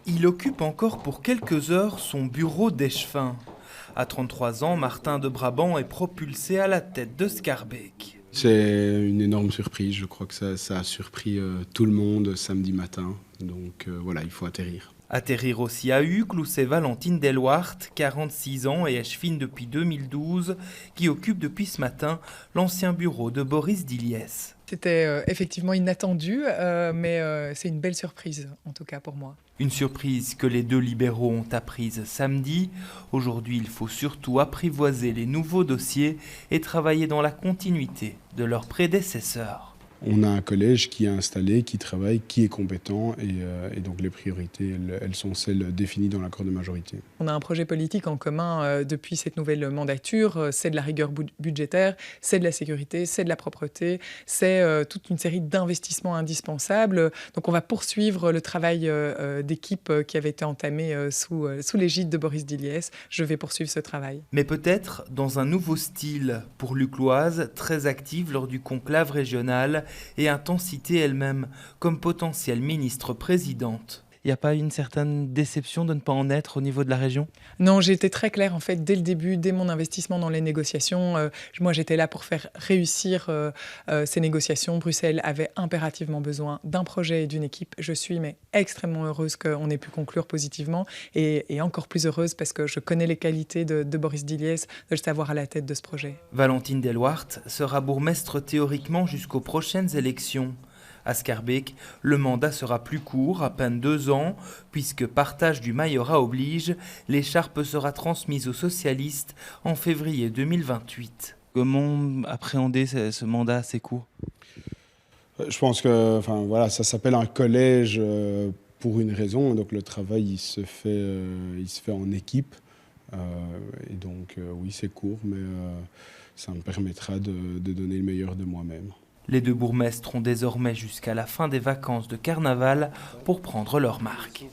Il occupe encore pour quelques heures son bureau d'échevin. À 33 ans, Martin de Brabant est propulsé à la tête de Schaerbeek. C'est une énorme surprise, je crois que ça a surpris tout le monde samedi matin, donc voilà, il faut atterrir. Atterrir aussi à Uccle où c'est Valentine Delwart, 46 ans et échevine depuis 2012, qui occupe depuis ce matin l'ancien bureau de Boris Diliès. C'était effectivement inattendu, mais c'est une belle surprise, en tout cas pour moi. Une surprise que les deux libéraux ont apprise samedi. Aujourd'hui, il faut surtout apprivoiser les nouveaux dossiers et travailler dans la continuité de leurs prédécesseurs. On a un collège qui est installé, qui travaille, qui est compétent et donc les priorités, elles sont celles définies dans l'accord de majorité. On a un projet politique en commun depuis cette nouvelle mandature, c'est de la rigueur budgétaire, c'est de la sécurité, c'est de la propreté, c'est toute une série d'investissements indispensables. Donc on va poursuivre le travail d'équipe qui avait été entamé sous l'égide de Boris Diliès. Je vais poursuivre ce travail. Mais peut-être dans un nouveau style pour l'Ucloise, très active lors du conclave régional et intensité elle-même comme potentielle ministre-présidente. Il n'y a pas une certaine déception de ne pas en être au niveau de la région ? Non, j'ai été très claire en fait dès le début, dès mon investissement dans les négociations. Moi, j'étais là pour faire réussir ces négociations. Bruxelles avait impérativement besoin d'un projet et d'une équipe. Je suis extrêmement heureuse qu'on ait pu conclure positivement et encore plus heureuse parce que je connais les qualités de Boris Diliès, de le savoir à la tête de ce projet. Valentine Delwart sera bourgmestre théoriquement jusqu'aux prochaines élections. À Schaerbeek, le mandat sera plus court, à peine 2 ans, puisque partage du majorat oblige, l'écharpe sera transmise aux socialistes en février 2028. Comment appréhender ce mandat assez court ? Je pense que voilà, ça s'appelle un collège pour une raison, donc le travail il se fait en équipe. Et donc oui, c'est court, mais ça me permettra de donner le meilleur de moi-même. Les deux bourgmestres ont désormais jusqu'à la fin des vacances de carnaval pour prendre leur marque.